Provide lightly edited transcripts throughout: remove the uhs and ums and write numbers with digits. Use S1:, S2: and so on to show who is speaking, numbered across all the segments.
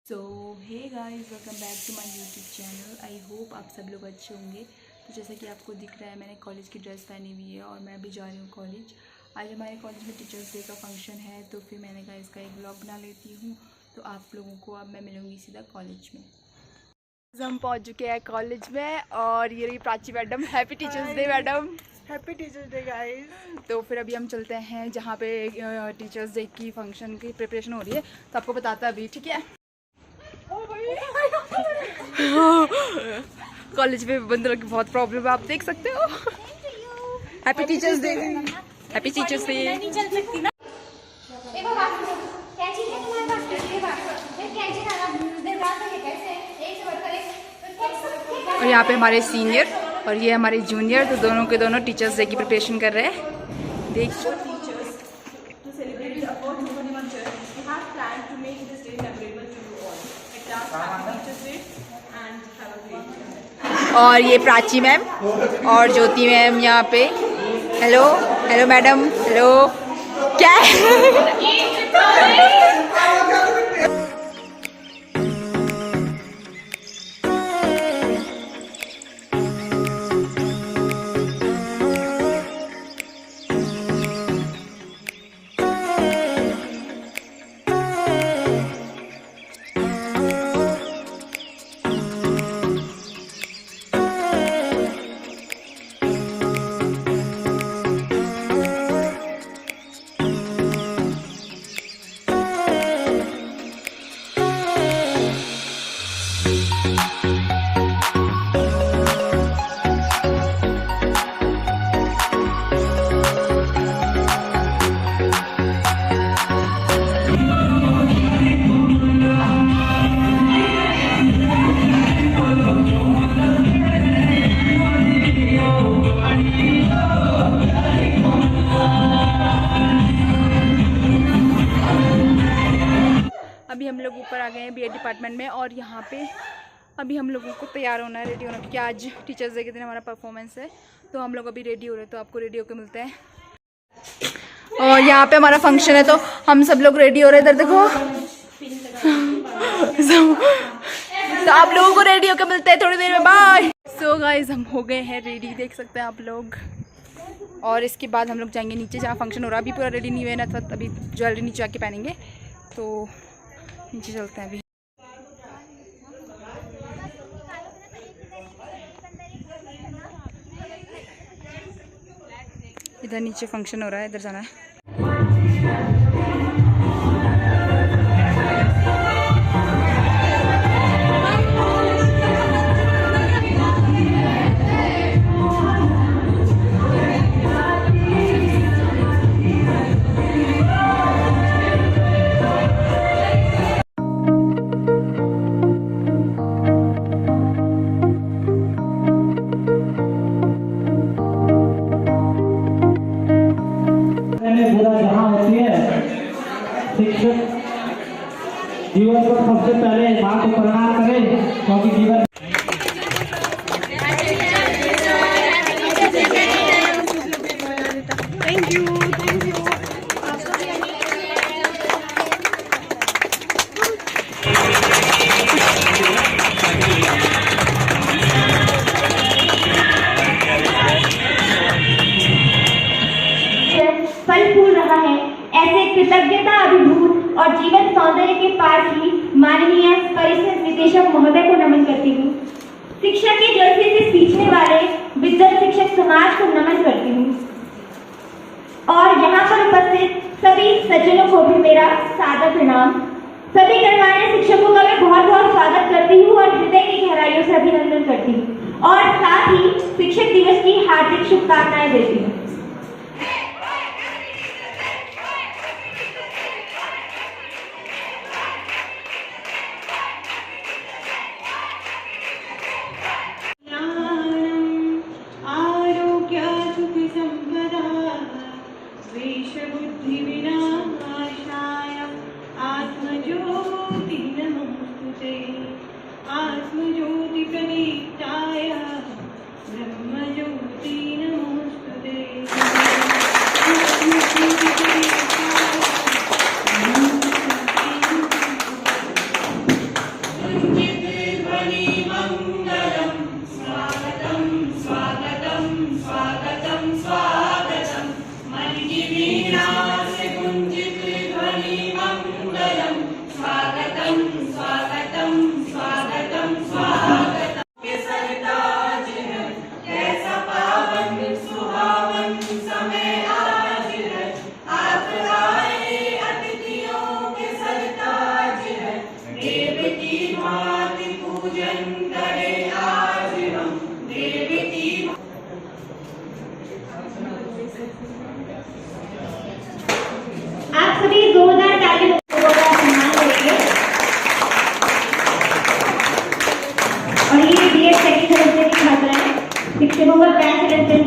S1: So hey guys, welcome back to my YouTube channel. I hope आप सब लोग अच्छे होंगे। तो जैसा कि आपको दिख रहा है, मैंने कॉलेज की ड्रेस पहनी हुई है और मैं भी जा रही हूँ कॉलेज। आज हमारे कॉलेज में टीचर्स डे का फंक्शन है, तो फिर मैंने कहा इसका एक व्लॉग बना लेती हूँ। तो आप लोगों को अब मैं मिलूँगी सीधा कॉलेज में। हम पहुँच चुके हैं कॉलेज में और ये रही Prachi madam. Happy teachers day madam.
S2: Happy teachers day guys.
S1: तो फिर अभी हम चलते हैं जहाँ पे टीचर्स डे की फंक्शन की प्रिपरेशन हो रही है, तो आपको बताता अभी, ठीक है। कॉलेज में बंदरों की बहुत प्रॉब्लम है, आप देख सकते हो। Happy teachers day. Happy teachers day. और यहाँ पे हमारे सीनियर और ये हमारे जूनियर, तो दोनों के दोनों टीचर्स डे की प्रिपरेशन कर रहे हैं। देखिए, और ये प्राची मैम और ज्योति मैम यहाँ पे। Hello hello madam, hello. क्या अभी हम लोग ऊपर आ गए हैं बीएड डिपार्टमेंट में, और यहाँ पे अभी हम लोगों को तैयार होना है, रेडी होना है, क्योंकि आज टीचर्स डे के दिन हमारा परफॉर्मेंस है। तो हम लोग अभी रेडी हो रहे हैं, तो आपको रेडी होकर मिलते हैं। और यहाँ पे हमारा फंक्शन है, तो हम सब लोग रेडी हो रहे हैं। इधर देखो। तो आप लोगों को रेडी होकर मिलते हैं थोड़ी देर में। बाय। सो गाइज, हम हो गए हैं रेडी, देख सकते हैं आप लोग। और इसके बाद हम लोग जाएंगे नीचे जहाँ फंक्शन हो रहा है। अभी पूरा रेडी नहीं हुए ना, तो अभी ज्वेलरी नीचे आके पहनेंगे, तो नीचे चलते हैं अभी। इधर नीचे फंक्शन हो रहा है, इधर जाना है।
S3: शिक्षक जीवन को सबसे पहले माँ को प्रणाम करें, क्योंकि जीवन
S4: फल फूल रहा है। ऐसे कृतज्ञता अभिभूत और जीवन सौंदर्य के पास ही माननीय परिषद निदेशक महोदय को नमन करती हूँ। शिक्षा के जलसे से सींचने वाले विद्वत शिक्षक समाज को नमन करती हूँ, और यहाँ पर उपस्थित सभी सज्जनों को भी मेरा सादर प्रणाम। सभी गणमान्य शिक्षकों का मैं बहुत बहुत स्वागत करती हूँ और हृदय की गहराइयों से अभिनंदन करती हूँ, और साथ ही शिक्षक दिवस की हार्दिक शुभकामनाएं देती हूँ।
S5: आत्मज्योति प्रदीप्ताय ब्रह्मज्योति नमोस्तुते।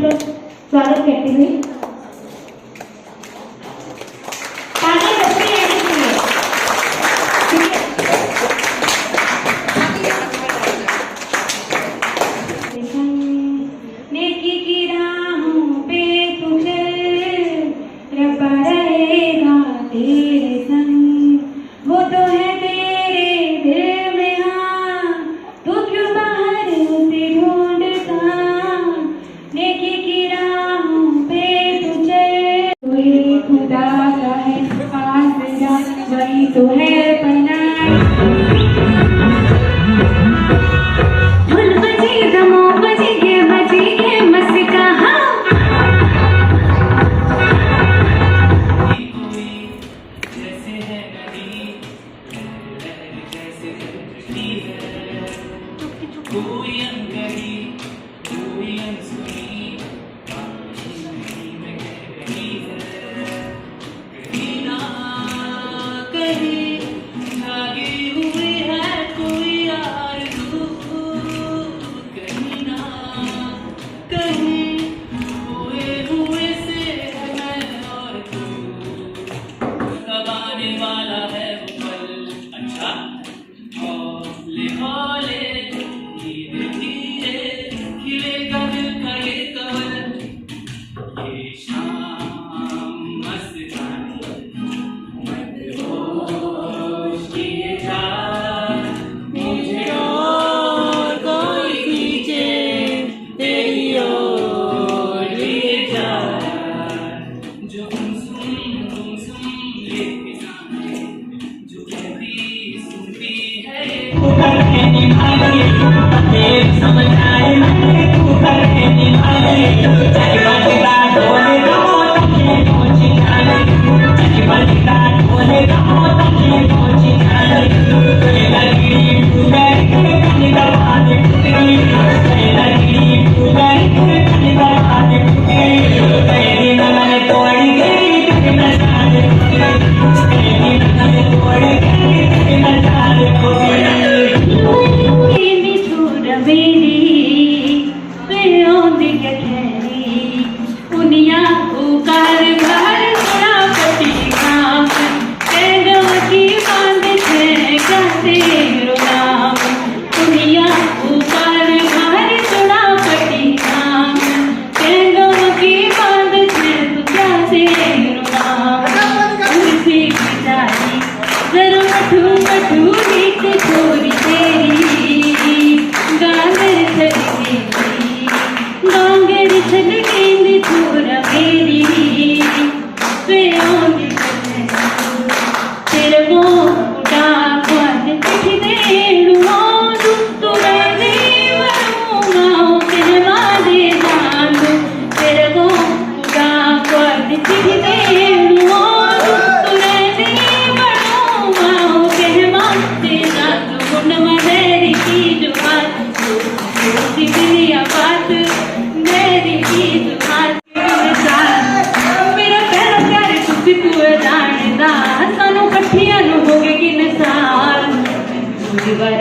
S4: का स्वागत करते हुए तालियां बजती रहनी चाहिए। नेकी की राहों पे तू चल, रब्बा रहेगा तेरे संग। वो तो है तेरे दिल में, हाँ तू क्यों बाहर उसे ढूंढता। नेकी की राहों पे तू चल, कोई खुदा का है आसरा, वही तो है पनाह। धुन बजी दमों बजी के मस्का, हाँ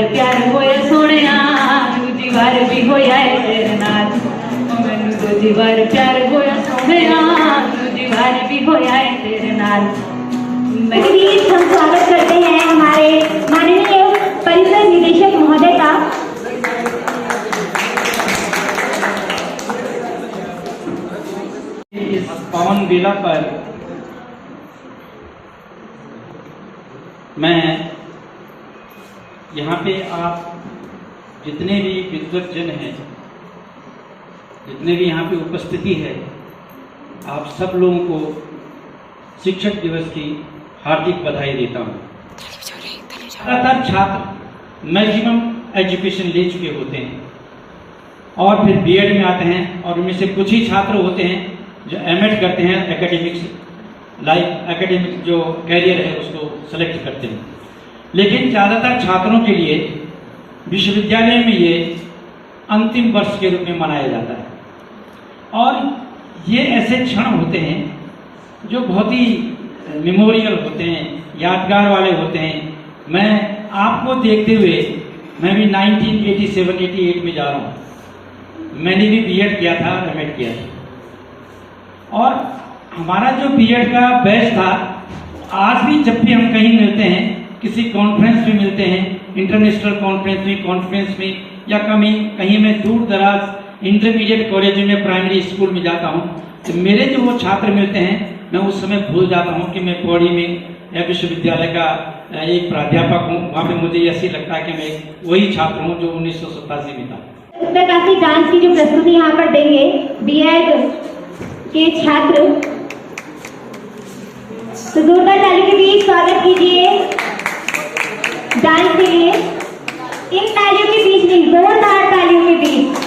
S4: प्यार होया सोने, दूजी बार भी होया है तेरे नाल। मैनू दूजी बार प्यार होया सोने, दूजी बार भी होया है तेरे नाल। हम स्वागत करते हैं हमारे माननीय परिषद निदेशक महोदय का।
S3: इस पावन बेला पर मैं यहाँ पे आप जितने भी विद्वत जन हैं, जितने भी यहाँ पे उपस्थिति है, आप सब लोगों को शिक्षक दिवस की हार्दिक बधाई देता हूँ। ज़्यादातर छात्र मैक्सिमम एजुकेशन ले चुके होते हैं और फिर बीएड में आते हैं, और उनमें से कुछ ही छात्र होते हैं जो एमएड करते हैं, एकेडमिक जो कैरियर है उसको सेलेक्ट करते हैं। लेकिन ज़्यादातर छात्रों के लिए विश्वविद्यालय में ये अंतिम वर्ष के रूप में मनाया जाता है, और ये ऐसे क्षण होते हैं जो बहुत ही मेमोरियल होते हैं, यादगार वाले होते हैं। मैं आपको देखते हुए मैं भी 1987-88 में जा रहा हूँ। मैंने भी बीएड किया था, एमएड किया था। और हमारा जो बीएड का बैच था, आज भी जब भी हम कहीं मिलते हैं, किसी कॉन्फ्रेंस में मिलते हैं, इंटरनेशनल कॉन्फ्रेंस में या कहीं मैं दूर दराज इंटरमीडिएट कॉलेज में, प्राइमरी स्कूल में जाता हूँ, तो मेरे जो वो छात्र मिलते हैं, मैं उस समय भूल जाता हूँ कि मैं पौड़ी में या विश्वविद्यालय का एक प्राध्यापक हूँ। वहाँ पे मुझे ऐसी लगता है कि मैं वही छात्र हूँ जो 1987 में था।
S4: उत्तरकाशी डांस की जो प्रस्तुति यहाँ पर देंगे बीएड के छात्र, तो जोरदार ताली के बीच स्वागत कीजिए डांस के लिए। इन तालियों के बीच नहीं, जोरदार तालियों के बीच।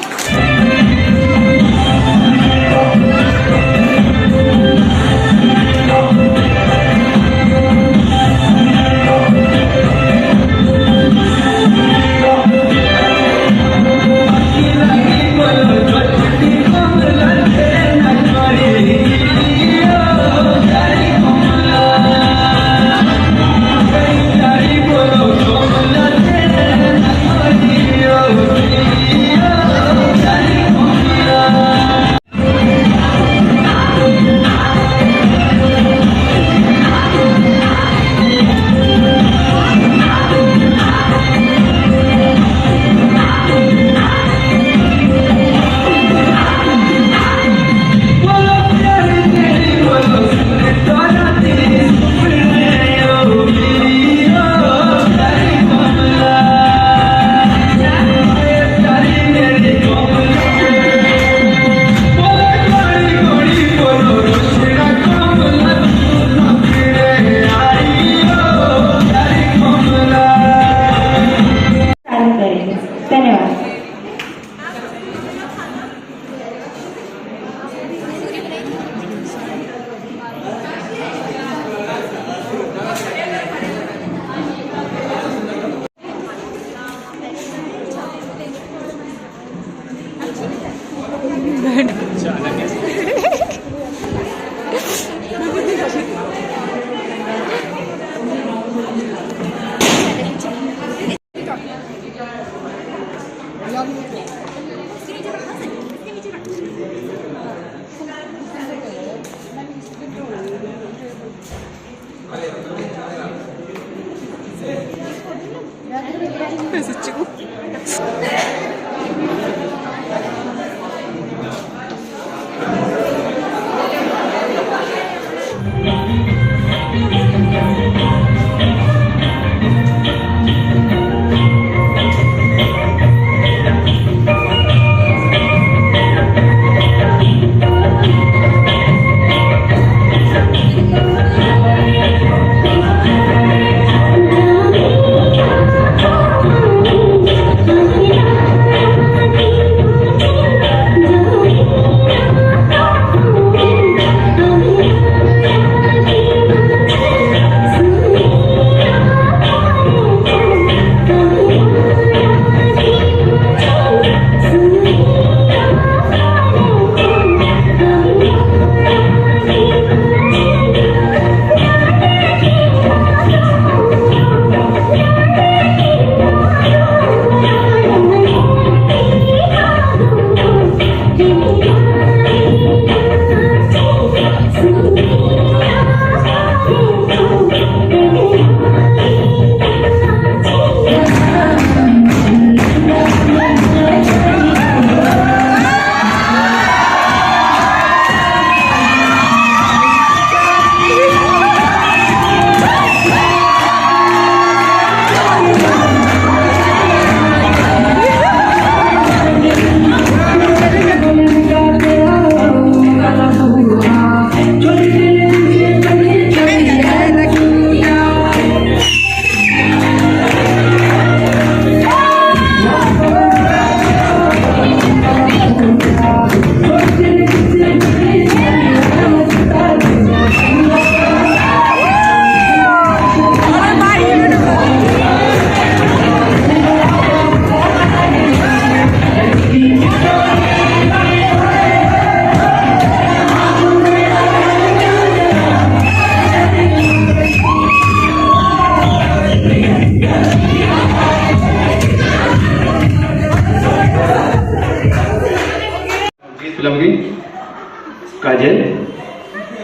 S6: काजल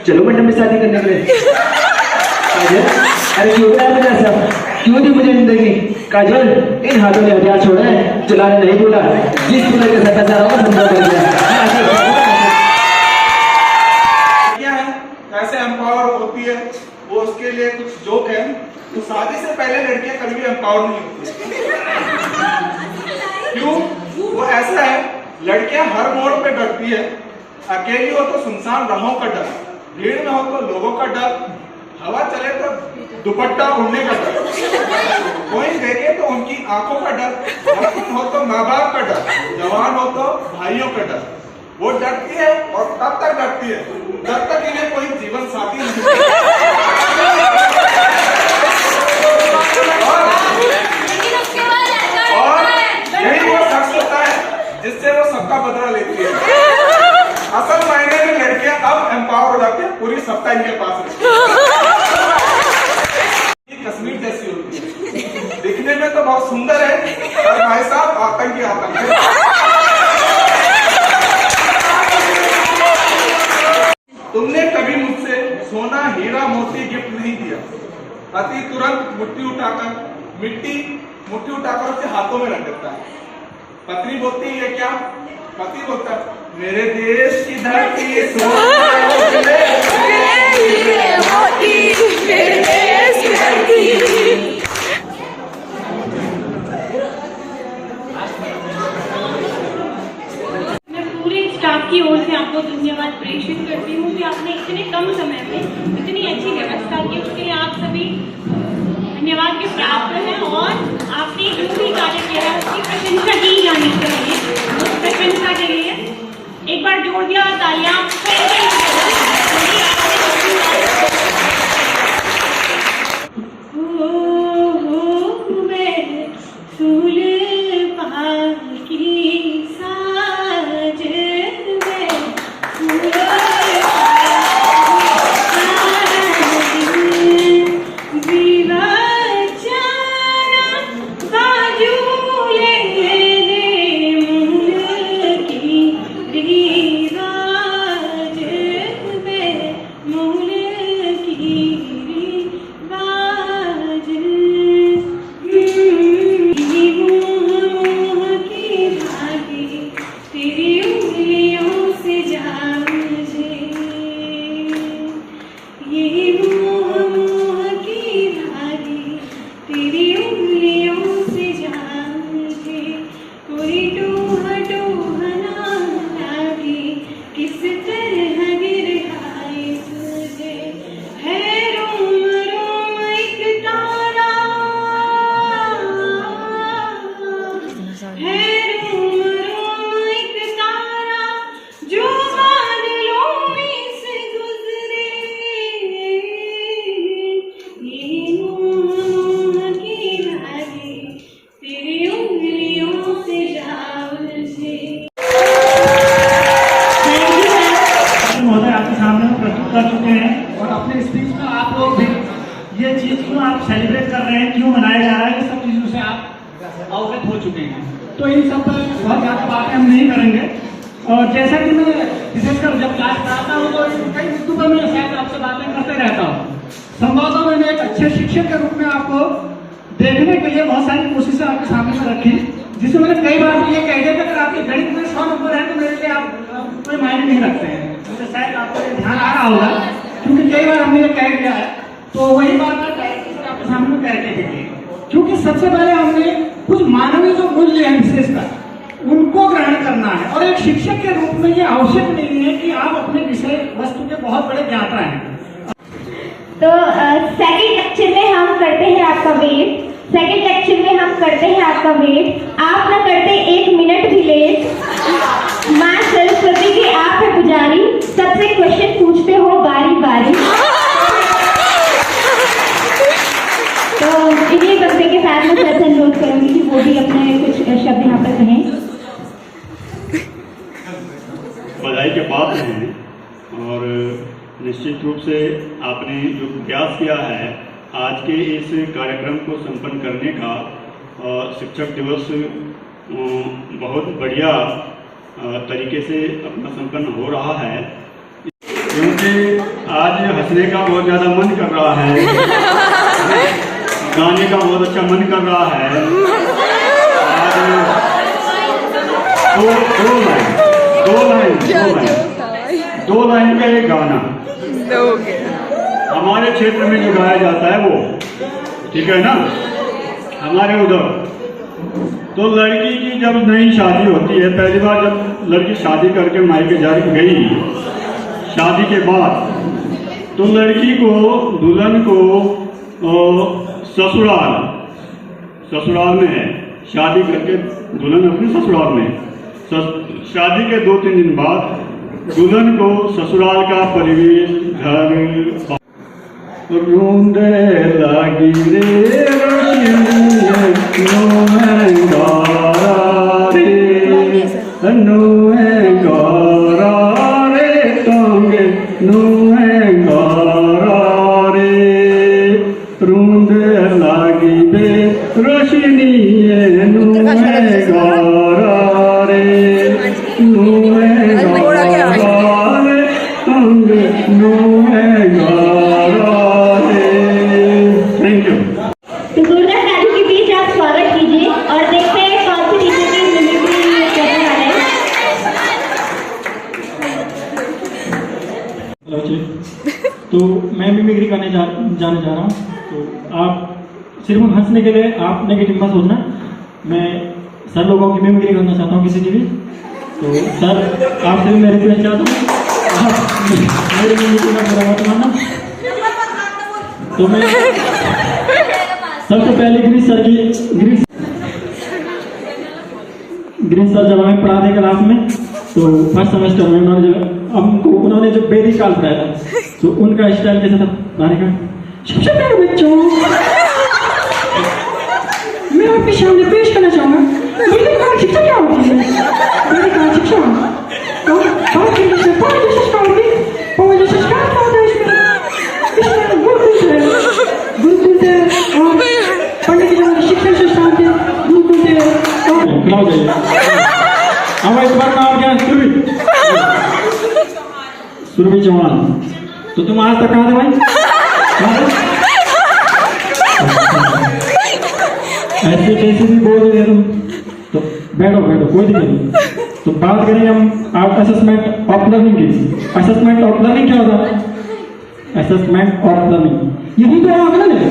S6: चलो मंडप में शादी करने के लिए। काजल, अरे क्यों है मुझे ऐसा, क्यों दी मुझे जिंदगी? काजल, इन हाथों ने हथियार छोड़ा है, चलाने नहीं बोला, जिस दूल्हे के साथ ऐसा रहा समझा कर दिया।
S7: कैसे एम्पावर होती है वो उसके लिए कुछ जोक है। तो शादी से पहले लड़कियां कभी भी एम्पावर नहीं होती। क्यों? वो ऐसा है, लड़कियां हर मोड़ पे डरती है। अकेली हो तो सुनसान राहों का डर, भीड़ में हो तो लोगों का डर, हवा चले तो दुपट्टा उड़ने का डर, कोई देखे तो उनकी आंखों का डर, बचपन हो तो माँ बाप का डर, जवान हो तो भाइयों का डर। वो डरती है और तब तक डरती है जब तक इन्हें कोई जीवन साथी नहीं और यही वो शख्स होता है जिससे वो सबका बदला लेती है। असल मायने में लड़कियां अब एम्पावर हो जाती है, पूरी सत्ता इनके पास है। कश्मीर जैसी होती है, दिखने में तो बहुत सुंदर है और भाई साहब आतंकी आतंक। तुमने कभी मुझसे सोना हीरा मोती गिफ्ट नहीं दिया। पति तुरंत मुट्ठी उठाकर उसके हाथों में रख देता है। पत्नी बोलती है क्या? पति बोलता है मेरे देश की धरती सोना
S5: स्टाफ की ओर से आपको धन्यवाद प्रेषित करती हूँ कि आपने इतने कम समय में इतनी अच्छी व्यवस्था की, उसके लिए आप सभी धन्यवाद के प्राप्त हैं। और आपने जो भी कार्य किया है उसकी प्रशंसा की जानी चाहिए। उस प्रशंसा के लिए एक बार जोड़ दिया तालियां।
S3: कर चुके हैं और अपने स्पीच में आप लोग भी ये चीज़ क्यों आप सेलिब्रेट कर रहे हैं, क्यों मनाया जा रहा है, ये सब चीज़ों से आप अवगत हो चुके हैं। तो इन सब पर बहुत ज़्यादा बातें हम नहीं करेंगे। और जैसा कि मैं विशेषकर जब क्लास पढ़ाता हूँ तो कई मुद्दों पर मैं शायद आपसे बातें करते रहता हूँ। संभवतः मैंने एक अच्छे शिक्षक के रूप में आपको देखने के लिए बहुत सारी कोशिशें आपके सामने में रखी, जिससे मैंने कई बार ये कह दिया कि अगर आपके गणित में 100 नंबर है तो मेरे लिए आप कोई मायने नहीं रखते हैं। मुझे शायद आपको ये ध्यान आ रहा होगा, क्योंकि कई बार हमने ये कह दिया है। तो वही बात मैं आपके सामने कह के देखिए, क्योंकि सबसे पहले हमने कुछ मानवीय जो मूल्य हैं विशेषकर उनको ग्रहण करना है। और एक शिक्षक के रूप में ये आवश्यक नहीं है कि आप अपने विषय वस्तु के बहुत बड़े ज्ञाता हैं।
S4: तो सेकंड लेक्चर में हम करते हैं आपका वेट। आप ना करते 1 मिनट भी लेट। माँ सरस्वती की आप है पुजारी, सबसे क्वेश्चन पूछते हो बारी बारी। तो इन्हीं बच्चे के साथ मैं सर से अनुरोध करूंगी कि वो भी अपने कुछ शब्द यहाँ पर कहें।
S8: बधाई के पात्र हैं और निश्चित रूप से आपने जो प्रयास किया है आज के इस कार्यक्रम को संपन्न करने का, शिक्षक दिवस बहुत बढ़िया तरीके से अपना संपन्न हो रहा है। क्योंकि आज हंसने का बहुत ज़्यादा मन कर रहा है, गाने का बहुत अच्छा मन कर रहा है। आज दो लाइन का एक गाना हमारे क्षेत्र में जो गाया जाता है वो, ठीक है ना, हमारे उधर तो लड़की की जब नई शादी होती है, पहली बार जब लड़की शादी करके मायके जा गई, शादी के बाद तो लड़की को, दुल्हन को ससुराल में है, शादी करके दुल्हन अपने ससुराल में, शादी के 2-3 दिन बाद दुल्हन को ससुराल का परिवेश, घर, रूंदे लागी रे रोशनी
S3: तो मैं मिमिक्री करने जाने जा रहा हूँ। तो आप सिर्फ हंसने के लिए आप नेगेटिव मत सोचना। मैं सर लोगों की मिमिक्री करना चाहता हूँ किसी की भी। तो सर आपसे भी मैं रिक्वेस्ट चाहता हूँ, मेरी मिमिक्री का बुरा मत मानना। तो मैं सबसे पहले गिरीश सर जब हमें पढ़ाते क्लास में, तो फर्स्ट सेमेस्टर में उन्होंने जो वैदिक काल पढ़ाया था, तो उनका स्टाइल कैसा था पढ़ाने का। सबसे पहले बच्चों मैं आपके सामने पेश करना चाहूंगा वैदिक काल शिक्षा क्या होती है। वैदिक काल शिक्षा गुरुकुल से और पंडित जी शिक्षण संस्थान के गुरुकुल से और हमारे इस बार नाम क्या है? सुरभि चौहान। तो तुम आज तक कहाँ थे भाई? ऐसे कैसे भी बोल रहे तुम। तो बैठो कोई दिक्कत नहीं। तो बात करेंगे हम असेसमेंट ऑफ लर्निंग की। असेसमेंट ऑफ लर्निंग क्या होता है? असेसमेंट ऑफ लर्निंग यही तो आंकलन है।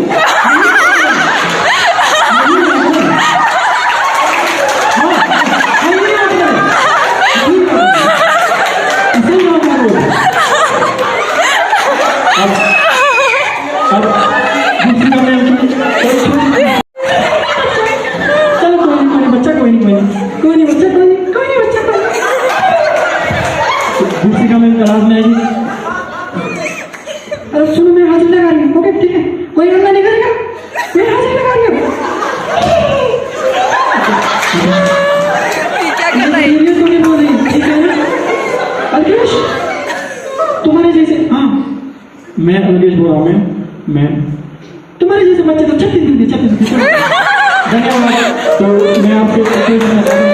S3: क्लास में आएगी। अरे सुनो, मैं हाजिर लगा रही हूँ। ओके ठीक है, कोई हल्ला नहीं करेगा, मैं हाजिर लगा रही हूँ।
S1: क्या कर रहा है?
S3: ये तो नहीं बोल रही, ठीक है ना? अलकेश तुम्हारे जैसे, हाँ मैं अलकेश बोल रहा हूँ। मैं तुम्हारे जैसे बच्चे तो 36 दिन। धन्यवाद। तो मैं आपको